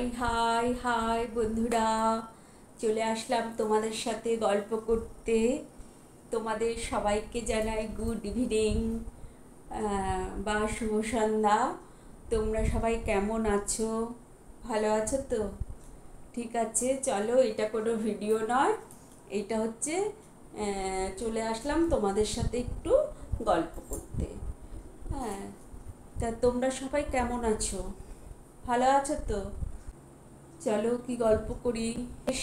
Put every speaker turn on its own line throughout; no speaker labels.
High high high বন্ধুরা, চলে আসলাম তোমাদের সাথে গল্প করতে। তোমাদের সবাইকে জানাই গুড ইভিনিং বা শুভ সন্ধ্যা। তোমরা সবাই কেমন আছো? ভালো আছো তো? ঠিক আছে, চলো, এটা কোনো ভিডিও নয়, এটা হচ্ছে চলে আসলাম তোমাদের সাথে একটু গল্প করতে। হ্যাঁ, তা তোমরা সবাই কেমন আছো? ভালো আছো তো? চলো কি গল্প করি।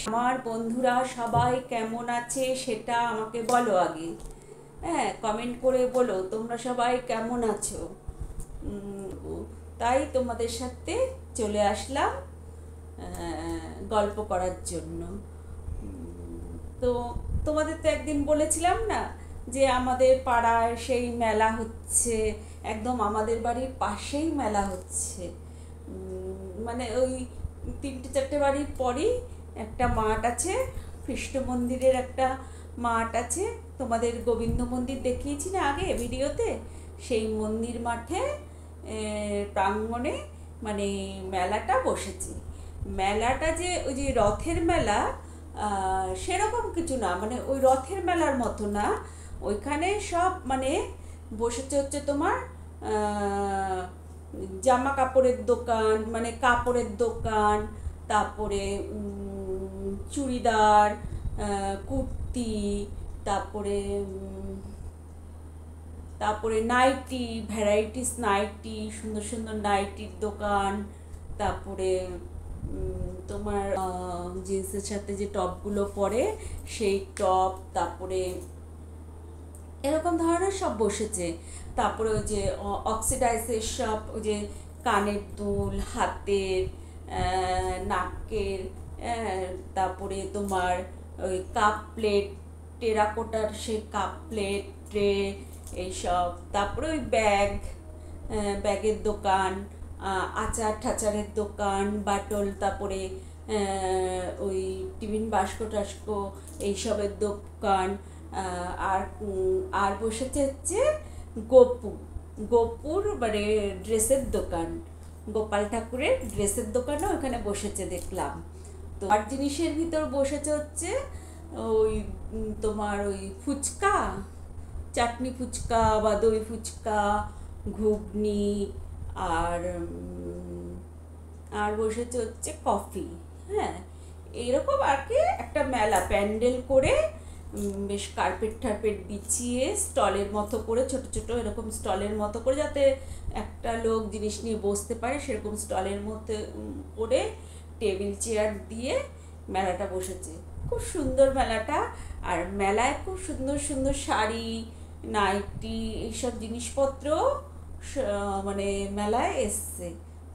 আমার বন্ধুরা সবাই কেমন আছে সেটা আমাকে বলো আগে। হ্যাঁ, কমেন্ট করে বলো তোমরা সবাই কেমন আছো। তাই তোমাদের সাথে চলে আসলাম গল্প করার জন্য। তো তোমাদের তো একদিন বলেছিলাম না যে আমাদের পাড়ায় সেই মেলা হচ্ছে, একদম আমাদের বাড়ির পাশেই মেলা হচ্ছে। মানে ওই 3-4 বাড়ির পরই একটা মাঠ আছে, কৃষ্ণ মন্দিরের একটা মাঠ আছে। তোমাদের গোবিন্দ মন্দির দেখিয়েছি না আগে ভিডিওতে, সেই মন্দির মাঠে প্রাঙ্গণে মানে মেলাটা বসেছে। মেলাটা যে ওই যে রথের মেলা সেরকম কিছু না, মানে ওই রথের মেলার মতো না। ওইখানে সব মানে বসেছে হচ্ছে তোমার জামা কাপড়ের দোকান, মানে কাপড়ের দোকান, তারপরে চুড়িদার, কুর্তি, তারপরে তারপরে নাইটি, ভ্যারাইটিস নাইটি, সুন্দর সুন্দর নাইটির দোকান। তারপরে তোমার জিন্সের সাথে যে টপগুলো পরে সেই টপ, তারপরে এরকম ধরনের সব বসেছে। তারপরে ওই যে অক্সিডাইজের সব, ওই যে কানের দুল, হাতের, নাকের, তারপরে তোমার ওই কাপ প্লেট, টেরাকোটার সেই কাপ প্লেট, ট্রে, এইসব। তারপরে ওই ব্যাগের দোকান, আচার ঠাচারের দোকান, বাটল, তারপরে ওই টিফিন বাস্কো টাস্কো এইসবের দোকান। আর আর বসেছে হচ্ছে গোপুর মানে ড্রেসের দোকান, গোপাল ঠাকুরের ড্রেসের দোকানও ওখানে বসেছে দেখলাম। তো আর জিনিসের ভিতর বসেছে হচ্ছে ওই তোমার ওই ফুচকা, চাটনি ফুচকা বা দই ফুচকা, ঘুগনি, আর আর বসেছে হচ্ছে কফি। হ্যাঁ, এইরকম আর কি একটা মেলা প্যান্ডেল করে বেশ কার্পেট টার্পেট বিছিয়ে স্টলের মতো করে, ছোট ছোট এরকম স্টলের মতো করে, যাতে একটা লোক জিনিস নিয়ে বসতে পারে সেরকম স্টলের মতো করে টেবিল চেয়ার দিয়ে মেলাটা বসেছে। খুব সুন্দর মেলাটা। আর মেলায় খুব সুন্দর সুন্দর শাড়ি, নাইটি, এইসব জিনিসপত্র মানে মেলায় এসছে।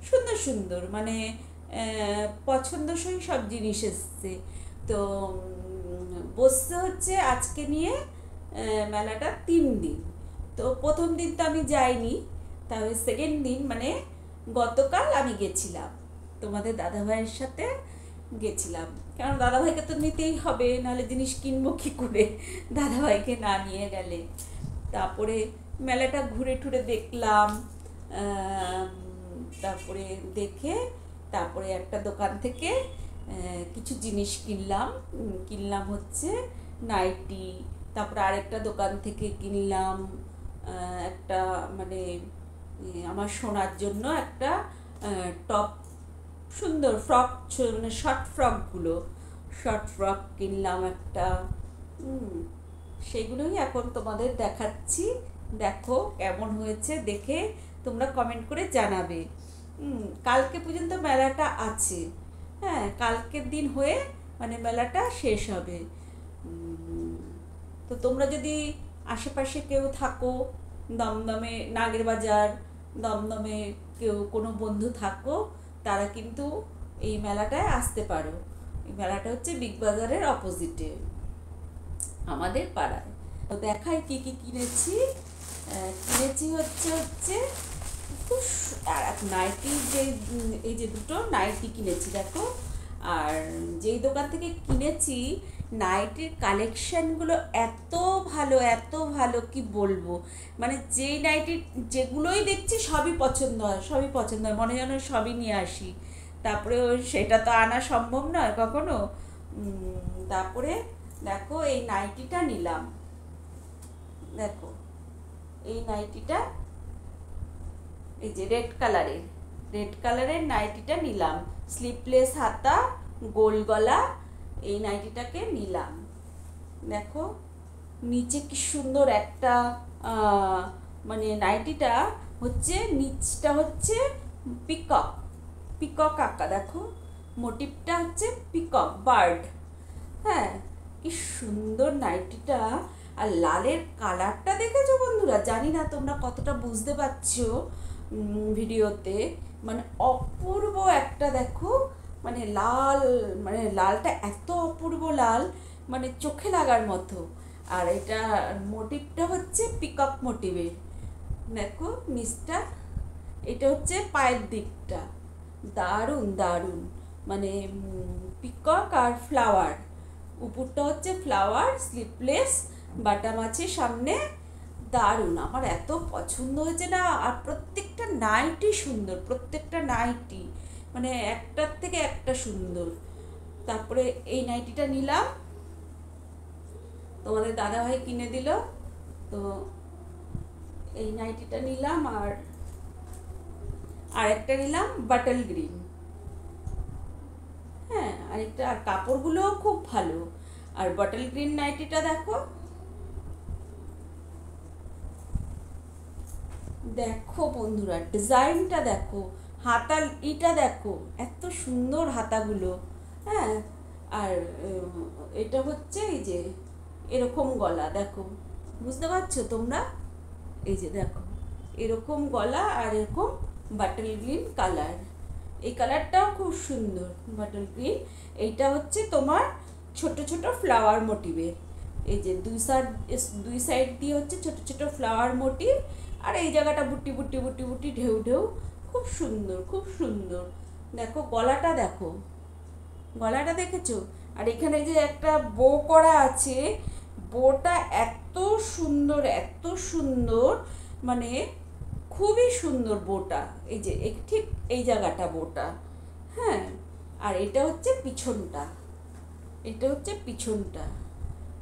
সুন্দর সুন্দর মানে পছন্দসই সব জিনিস এসছে। তো বসতে হচ্ছে আজকে নিয়ে মেলাটা 3 দিন। তো প্রথম দিন তো আমি যাইনি, তবে সেকেন্ড দিন মানে গতকাল আমি গেছিলাম, তোমাদের দাদাভাইয়ের সাথে গেছিলাম। কারণ দাদাভাইকে তো নিতেই হবে, নাহলে জিনিস কিনবো কী করে দাদাভাইকে না নিয়ে গেলে। তারপরে মেলাটা ঘুরে টুরে দেখলাম। তারপরে দেখে তারপরে একটা দোকান থেকে কিছু জিনিস কিনলাম হচ্ছে নাইটি। তারপরে আরেকটা দোকান থেকে কিনলাম একটা মানে আমার শোনার জন্য একটা টপ, সুন্দর ফ্রক, মানে শর্ট ফ্রক কিনলাম একটা। সেগুলোই এখন তোমাদের দেখাচ্ছি, দেখো কেমন হয়েছে, দেখে তোমরা কমেন্ট করে জানাবে। কালকে পর্যন্ত মেলাটা আছে। হ্যাঁ, কালকের দিন হয়ে মানে মেলাটা শেষ হবে। তো তোমরা যদি আশেপাশে কেউ থাকো, দমদমে, নাগেরবাজার, দমদমে কেউ কোনো বন্ধু থাকো, তারা কিন্তু এই মেলাটায় আসতে পারো। এই মেলাটা হচ্ছে বিগ বাজারের অপোজিটে আমাদের পাড়ায়। তো দেখাই কি কি কিনেছি। হচ্ছে খুব আর এক নাইটি, যে এই যে দুটো নাইটি কিনেছি দেখো। আর যেই দোকান থেকে কিনেছি নাইটির কালেকশানগুলো এত ভালো কি বলবো। মানে যেই নাইটি যেগুলোই দেখছি সবই পছন্দ হয়, মনে যেন সবই নিয়ে আসি। তারপরে সেটা তো আনা সম্ভব নয় কখনো। তারপরে দেখো এই নাইটিটা নিলাম, দেখো এই নাইটিটা, এই যে রেড কালারের নাইটিটা নিলাম, স্লিপলেস হাতা, গোল গলা, এই নাইটিটাকে নিলাম। দেখো নিচে কি সুন্দর একটা মানে নাইটিটা হচ্ছে, নিচটা হচ্ছে পিকক, পিকক আঁকা, দেখো মোটিভটা হচ্ছে পিকক বার্ড। হ্যাঁ, কি সুন্দর নাইটিটা। আর লালের কালারটা দেখেছো বন্ধুরা? জানি না তোমরা কতটা বুঝতে পারছো ভিডিওতে, মানে অপূর্ব একটা, দেখো মানে লাল, মানে লালটা এত অপূর্ব লাল, মানে চোখে লাগার মতো। আর এটা মোটিভটা হচ্ছে পিকক মোটিভের, দেখো নিচটা, এটা হচ্ছে পায়ের দিকটা, দারুণ দারুণ, মানে পিকক আর ফ্লাওয়ার, উপরটা হচ্ছে ফ্লাওয়ার, স্লিপলেস, বাটাম আছে সামনে, দারুণ, আমার এত পছন্দ হয়েছে না। আর প্রত্যেকটা নাইটি সুন্দর, প্রত্যেকটা নাইটি মানে একটার থেকে একটা সুন্দর। তারপরে এই নাইটিটা নিলাম, তোমাদের দাদাভাই কিনে দিল, তো এই নাইটিটা নিলাম। আর একটা নিলাম বাটল গ্রিন। হ্যাঁ, আরেকটা, আর কাপড়গুলোও খুব ভালো। আর বটল গ্রিন নাইটিটা দেখো, দেখো বন্ধুরা ডিজাইনটা দেখো, হাতা ইটা দেখো, এত সুন্দর হাতাগুলো। হ্যাঁ, আর এটা হচ্ছে এই যে এরকম গলা, দেখো বুঝতে পারছো তোমরা? এই যে দেখো এরকম গলা, আর এরকম বাটল গ্রিন কালার, এই কালারটাও খুব সুন্দর, বাটল গ্রিন। এইটা হচ্ছে তোমার ছোট ছোট ফ্লাওয়ার মোটিভের, এই যে দুই সাইড দিয়ে হচ্ছে ছোট ছোট ফ্লাওয়ার মোটিভ, আর এই জায়গাটা বুটি বুটি বুটি বুটি ঢেউ ঢেউ, খুব সুন্দর খুব সুন্দর। দেখো গলাটা, দেখো গলাটা দেখেছো? আর এখানে যে একটা বো করা আছে, বোটা এত সুন্দর এত সুন্দর, মানে খুবই সুন্দর বোটা, এই যে ঠিক এই জায়গাটা বোটা। হ্যাঁ, আর এটা হচ্ছে পিছনটা, এটা হচ্ছে পিছনটা।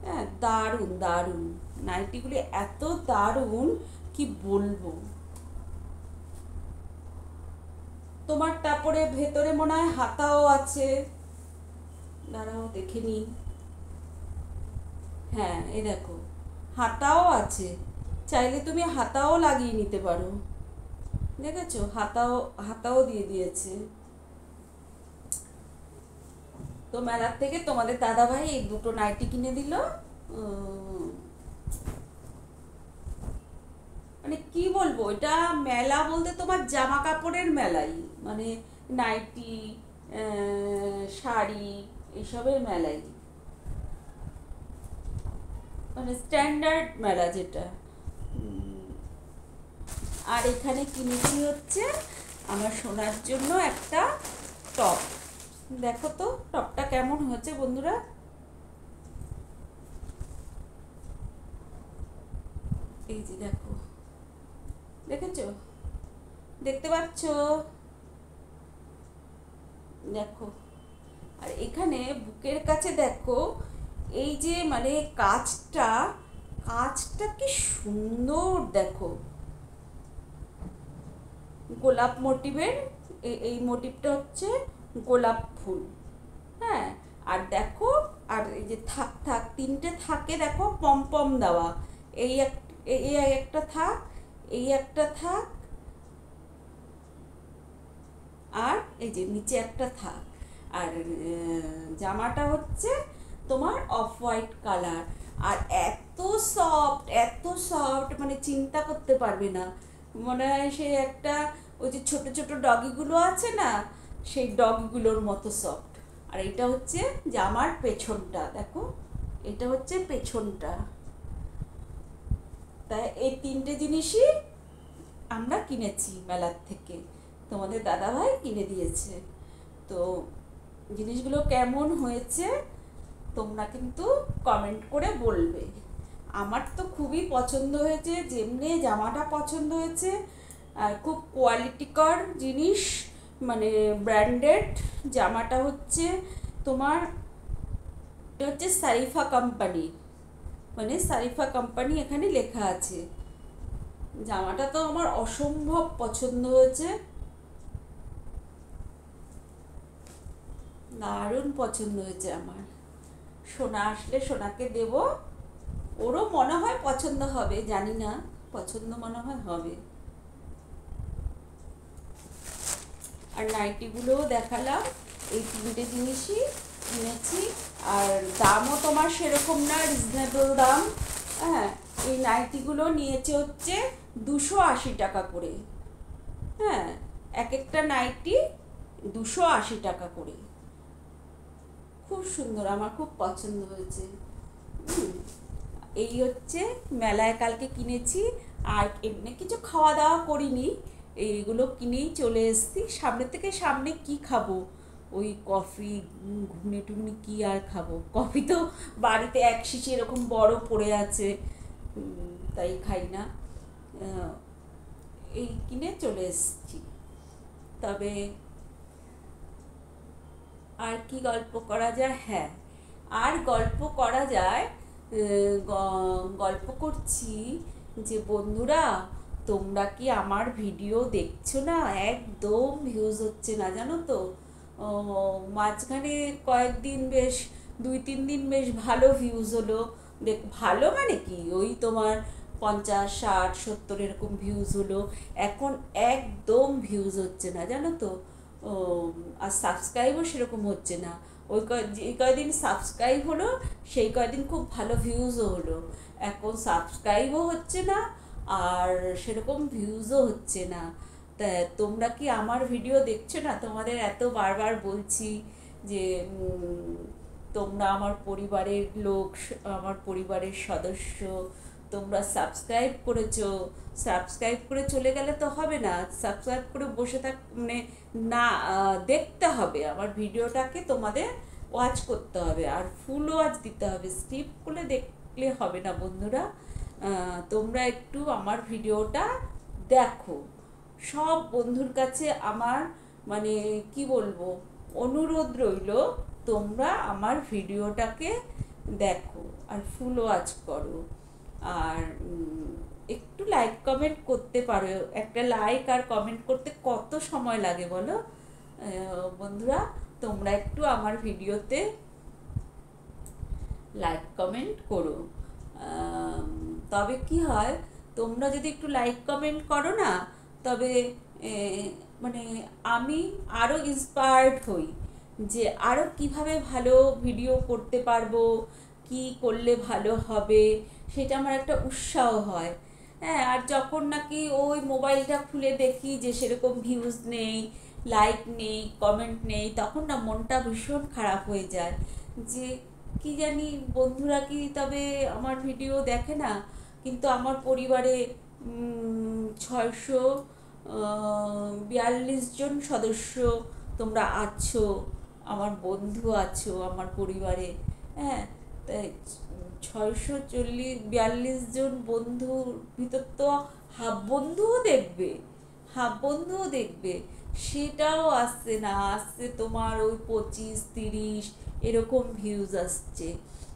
হ্যাঁ, দারুণ দারুণ নাইটিগুলি, এত দারুণ কি বলবো তোমার। তারপরে ভেতরে মনে হয় হাতাও আছে, দাঁড়াও দেখে নি। হ্যাঁ, এই দেখো হাতাও আছে, চাইলে তুমি হাতাও লাগিয়ে নিতে পারো, দেখেছো? হাতাও হাতাও দিয়ে দিয়েছে। তো মেলার থেকে তোমাদের দাদাভাই এই দুটো নাইটি কিনে দিল। মানে কি বলবো, এটা মেলা বলতে তোমার জামা কাপড়ের মেলাই, মানে নাইটি, শাড়ি, এসবের মেলাই, মানে স্ট্যান্ডার্ড মেলা যেটা। আর এখানে কিনেছি হচ্ছে আমার সোনার জন্য একটা টপ, দেখো তো টপটা কেমন হয়েছে বন্ধুরা? এই যে দেখো, দেখেছো? দেখতে পাচ্ছ? দেখো, আর এখানে বুকের কাছে দেখো, এই যে মানে কাজটা, কাজটা কি সুন্দর, দেখো গোলাপ মোটিভের, এই মোটিভটা হচ্ছে গোলাপ ফুল। হ্যাঁ, আর দেখো, আর এই যে থাক থাক তিনটে থাকে, দেখো পম পম দেওয়া, এই এই একটা থাক, এই একটা থাক, আর এই যে নিচে একটা থাক। আর জামাটা হচ্ছে তোমার অফ হোয়াইট কালার, আর এত সফট এত সফট, মানে চিন্তা করতে পারবে না, মনে হয় সে একটা, ওই যে ছোট ছোট ডগিগুলো আছে না, সেই ডগগুলোর মতো সফট। আর এটা হচ্ছে জামার পেছনটা, দেখো এটা হচ্ছে পেছনটা। তাই এই তিনটে জিনিসই আমরা কিনেছি মেলার থেকে, তোমাদের দাদাভাই কিনে দিয়েছে। তো জিনিসগুলো কেমন হয়েছে তোমরা কিন্তু কমেন্ট করে বলবে। আমার তো খুবই পছন্দ হয়েছে, যেমনি জামাটা পছন্দ হয়েছে, আর খুব কোয়ালিটিকর জিনিস, মানে ব্র্যান্ডেড জামাটা হচ্ছে তোমার, এটা হচ্ছে সারিফা কোম্পানি, মানে সারিফা কোম্পানি এখানে লেখা আছে। জামাটা তো আমার অসম্ভব পছন্দ হয়েছে, দারুণ পছন্দ হয়েছে আমার। সোনা আসলে সোনাকে দেব, ওরও মনে হয় পছন্দ হবে, জানি না, পছন্দ মনে হয় হবে। আর নাইটিগুলোও দেখালাম, এই তিনটে জিনিসই কিনেছি। আর দামও তোমার সেরকম না, রিজনেবল দাম। হ্যাঁ, এই নাইটিগুলো নিয়েছে হচ্ছে 280 টাকা করে। হ্যাঁ, এক একটা নাইটি 280 টাকা করে। খুব সুন্দর, আমার খুব পছন্দ হয়েছে। এই হচ্ছে মেলায় কালকে কিনেছি। আর এমনি কিছু খাওয়া দাওয়া করিনি, এইগুলো কিনেই চলে এসেছি। সামনে থেকে সামনে কি খাবো, ওই কফি, ঘুগনি টুগনি কি আর খাবো, কফি তো বাড়িতে এক শিশি এরকম বড় পড়ে আছে, তাই খাই না। এই কিনে চলে এসেছি। তবে আর কি গল্প করা যায়, হ্যাঁ আর গল্প করা যায়। গল্প করছি যে বন্ধুরা, তোমরা কি আমার ভিডিও দেখছো না? একদম ভিউজ হচ্ছে না, জানো তো। মাঝখানে কয়েকদিন বেশ 2-3 দিন বেশ ভালো ভিউজ হলো। ভালো মানে কি, ওই তোমার 50, 60, 70 এরকম ভিউজ হলো। এখন একদম ভিউজ হচ্ছে না, জানো তো। ও, আর সাবস্ক্রাইবও সেরকম হচ্ছে না। যে কয়দিন সাবস্ক্রাইব হলো, সেই কয়দিন খুব ভালো ভিউজও হলো। এখন সাবস্ক্রাইবও হচ্ছে না, আর সেরকম ভিউজও হচ্ছে না। তা তোমরা কি আমার ভিডিও দেখছো না? তোমাদের এত বারবার বলছি যে তোমরা আমার পরিবারের লোক, আমার পরিবারের সদস্য, তোমরা সাবস্ক্রাইব করেছো। সাবস্ক্রাইব করে চলে গেলে তো হবে না, সাবস্ক্রাইব করে বসে মানে না, দেখতে হবে আমার ভিডিওটাকে, তোমাদের ওয়াচ করতে হবে, আর ফুল ওয়াচ দিতে হবে, স্কিপ করে দেখলে হবে না বন্ধুরা। তোমরা একটু আমার ভিডিওটা দেখো। সব বন্ধুর কাছে আমার মানে কি বলবো, অনুরোধ রইল, তোমরা আমার ভিডিওটাকে দেখো আর ফুল ওয়াচ করো। আর একটু লাইক কমেন্ট করতে পারো। একটা লাইক আর কমেন্ট করতে কত সময় লাগে বলো বন্ধুরা? তোমরা একটু আমার ভিডিওতে লাইক কমেন্ট করো। তবে কি হয়, তোমরা যদি একটু লাইক কমেন্ট করো না, তবে মানে আমি আরও ইন্সপায়ার্ড হই যে আরও কিভাবে ভালো ভিডিও করতে পারবো, কি করলে ভালো হবে, সেটা আমার একটা উৎসাহ হয়। হ্যাঁ, আর যখন নাকি ওই মোবাইলটা খুলে দেখি যে সেরকম ভিউজ নেই, লাইক নেই, কমেন্ট নেই, তখন না মনটা ভীষণ খারাপ হয়ে যায় যে কি জানি বন্ধুরা কি তবে আমার ভিডিও দেখে না। কিন্তু আমার পরিবারে 642 জন সদস্য তোমরা আছো, আমার বন্ধু আছো আমার পরিবারে। হ্যাঁ, তাই 642 জন বন্ধুর ভিতর তো হাফ বন্ধুও দেখবে, সেটাও আসছে না, আসছে তোমার ওই 25-30 এরকম ভিউজ আসছে।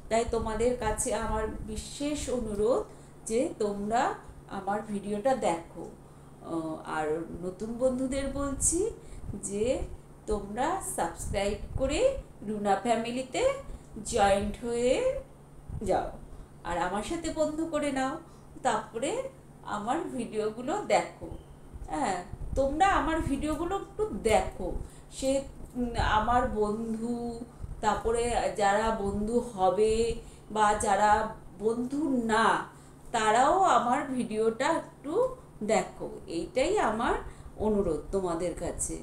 তাই তোমাদের কাছে আমার বিশেষ অনুরোধ যে তোমরা আমার ভিডিওটা দেখো। আর নতুন বন্ধুদের বলছি যে তোমরা সাবস্ক্রাইব করে রুনা ফ্যামিলিতে জয়েন্ট হয়ে যাও, আর আমার সাথে বন্ধু করে নাও, তারপরে আমার ভিডিওগুলো দেখো। হ্যাঁ, তোমরা আমার ভিডিওগুলো একটু দেখো। সে আমার বন্ধু, তারপরে যারা বন্ধু হবে বা যারা বন্ধু না, তারাও আমার ভিডিওটা একটু দেখো, এইটাই আমার অনুরোধ তোমাদের কাছে।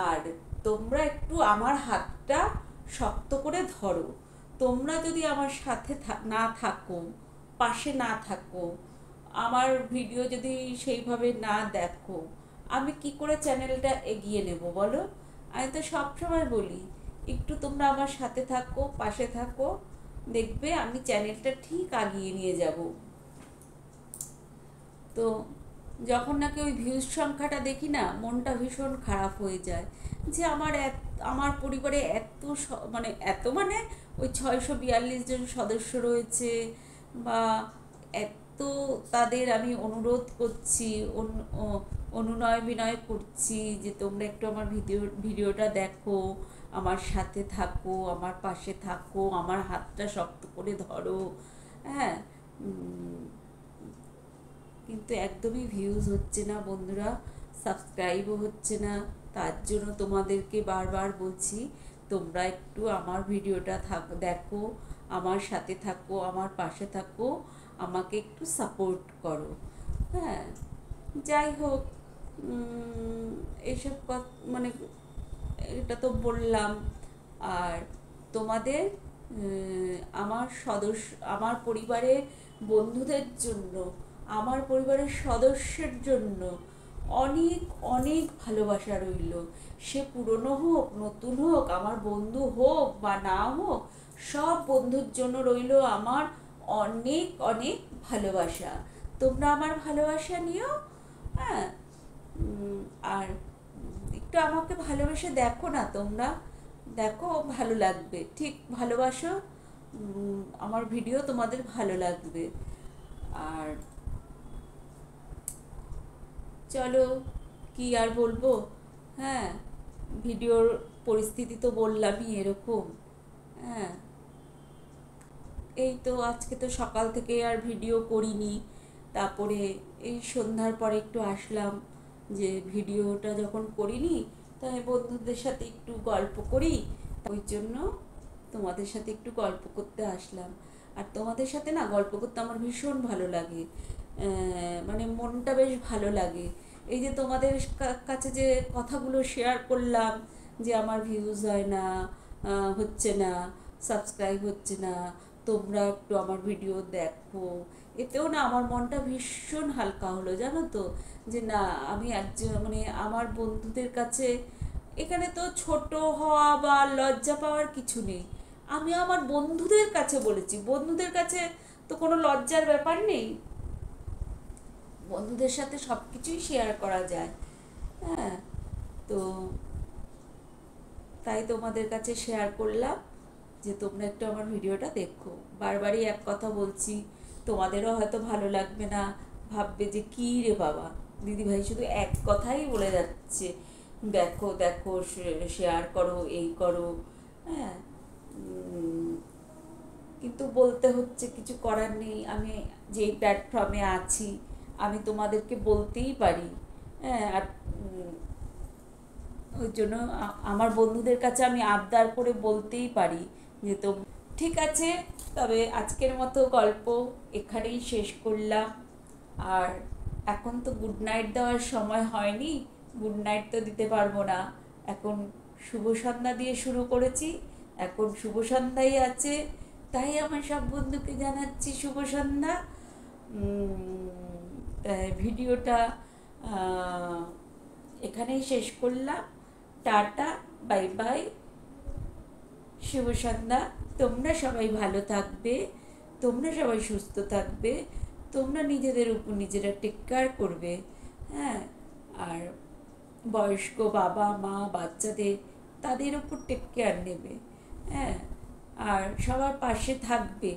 আর তোমরা একটু আমার হাতটা শক্ত করে ধরো। তোমরা যদি আমার সাথে না থাকো, পাশে না থাকো, আমার ভিডিও যদি সেইভাবে না দেখো, আমি কি করে চ্যানেলটা এগিয়ে নেব বলো? আমি তো সবসময় বলি একটু তোমরা আমার সাথে থাকো, পাশে থাকো, দেখবে আমি চ্যানেলটা ঠিক আগিয়ে নিয়ে যাব। তো যখন নাকি ওই ভিউজ সংখ্যাটা দেখি না, মনটা ভীষণ খারাপ হয়ে যায় যে আমার পরিবারে মানে মানে ওই 642 জন সদস্য রয়েছে, বা এত তাদের আমি অনুরোধ করছি, অনুনয় বিনয় করছি যে তোমরা একটু আমার ভিডিওটা দেখো, আমার সাথে থাকো, আমার পাশে থাকো, আমার হাতটা শক্ত করে ধরো। হ্যাঁ, কিন্তু একদমই ভিউজ হচ্ছে না বন্ধুরা, সাবস্ক্রাইবও হচ্ছে না। তার জন্য তোমাদেরকে বারবার বলছি, তোমরা একটু আমার ভিডিওটা দেখো, আমার সাথে থাকো, আমার পাশে থাকো, আমাকে একটু সাপোর্ট করো। হ্যাঁ, যাই হোক, এইসব মানে এটা তো বললাম। আর তোমাদের আমার পরিবারের বন্ধুদের জন্য, আমার পরিবারের সদস্যের জন্য অনেক অনেক ভালোবাসা রইল। সে পুরনো হোক, নতুন হোক, আমার বন্ধু হোক বা না হোক, সব বন্ধুর জন্য রইল আমার অনেক অনেক ভালোবাসা। তোমরা আমার ভালোবাসা নিও। হ্যাঁ, আর একটু আমাকে ভালোবেসে দেখো না তোমরা, দেখো ভালো লাগবে, ঠিক ভালোবাসো, আমার ভিডিও তোমাদের ভালো লাগবে। আর চলো, কি আর বলবো। হ্যাঁ, ভিডিওর পরিস্থিতি তো বললামই এরকম। হ্যাঁ, এই তো আজকে তো সকাল থেকে আর ভিডিও করিনি, তারপরে এই সন্ধ্যার পরে একটু আসলাম, যে ভিডিওটা যখন করিনি তাই বন্ধুদের সাথে একটু গল্প করি, ওই জন্য তোমাদের সাথে একটু গল্প করতে আসলাম। আর তোমাদের সাথে না গল্প করতে আমার ভীষণ ভালো লাগে, মানে মনটা বেশ ভালো লাগে। এই যে তোমাদের কাছে যে কথাগুলো শেয়ার করলাম, যে আমার ভিউজ হয় না, হচ্ছে না, সাবস্ক্রাইব হচ্ছে না, তোমরা একটু আমার ভিডিও দেখো, এতেও না আমার মনটা ভীষণ হালকা হলো, জানো তো। যে না, আমি একজন মানে আমার বন্ধুদের কাছে, এখানে তো ছোট হওয়া বা লজ্জা পাওয়ার কিছু নেই। আমি আমার বন্ধুদের কাছে বলেছি, বন্ধুদের কাছে তো কোনো লজ্জার ব্যাপার নেই, বন্ধুদের সাথে সব কিছুই শেয়ার করা যায়। হ্যাঁ, তো তাই তোমাদের কাছে শেয়ার করলাম যে তোমরা একটু আমার ভিডিওটা দেখো। বারবারই এক কথা বলছি, তোমাদেরও হয়তো ভালো লাগবে না, ভাববে যে কী রে বাবা, দিদিভাই শুধু এক কথাই বলে যাচ্ছে, দেখো দেখো, শেয়ার করো, এই করো। হ্যাঁ, কিন্তু বলতে হচ্ছে, কিছু করার নেই। আমি যেই প্ল্যাটফর্মে আছি, আমি তোমাদেরকে বলতেই পারি। হ্যাঁ, আর ওই জন্য আমার বন্ধুদের কাছে আমি আবদার করে বলতেই পারি যে তো ঠিক আছে। তবে আজকের মতো গল্প এখানেই শেষ করলাম। আর এখন তো গুড নাইট দেওয়ার সময় হয়নি, গুড নাইট তো দিতে পারবো না। এখন শুভ সন্ধ্যা দিয়ে শুরু করেছি, এখন শুভ সন্ধ্যাই আছে, তাই আমার সব বন্ধুকে জানাচ্ছি শুভ সন্ধ্যা। ভিডিওটা এখানেই শেষ করলাম। টাটা, বাই বাই, শুভ সন্ধ্যা। তোমরা সবাই ভালো থাকবে, তোমরা সবাই সুস্থ থাকবে, তোমরা নিজেদের উপর নিজেরা টেক কেয়ার করবে। হ্যাঁ, আর বয়স্ক বাবা মা বাচ্চাদের, তাদের উপর টেক কেয়ার নেবে। হ্যাঁ, আর সবার পাশে থাকবে,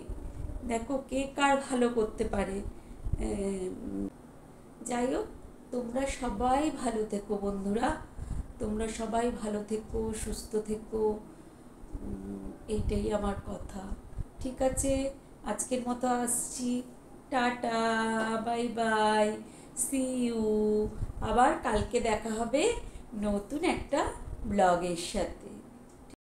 দেখো কে কার ভালো করতে পারে। যাই হোক, তোমরা সবাই ভালো থেকো বন্ধুরা, তোমরা সবাই ভালো থেকো, সুস্থ থেকো, এইটাই আমার কথা। ঠিক আছে, আজকের মতো আসছি, tata, bye bye, see you. আবার কালকে দেখা হবে নতুন একটা ব্লগের সাথে।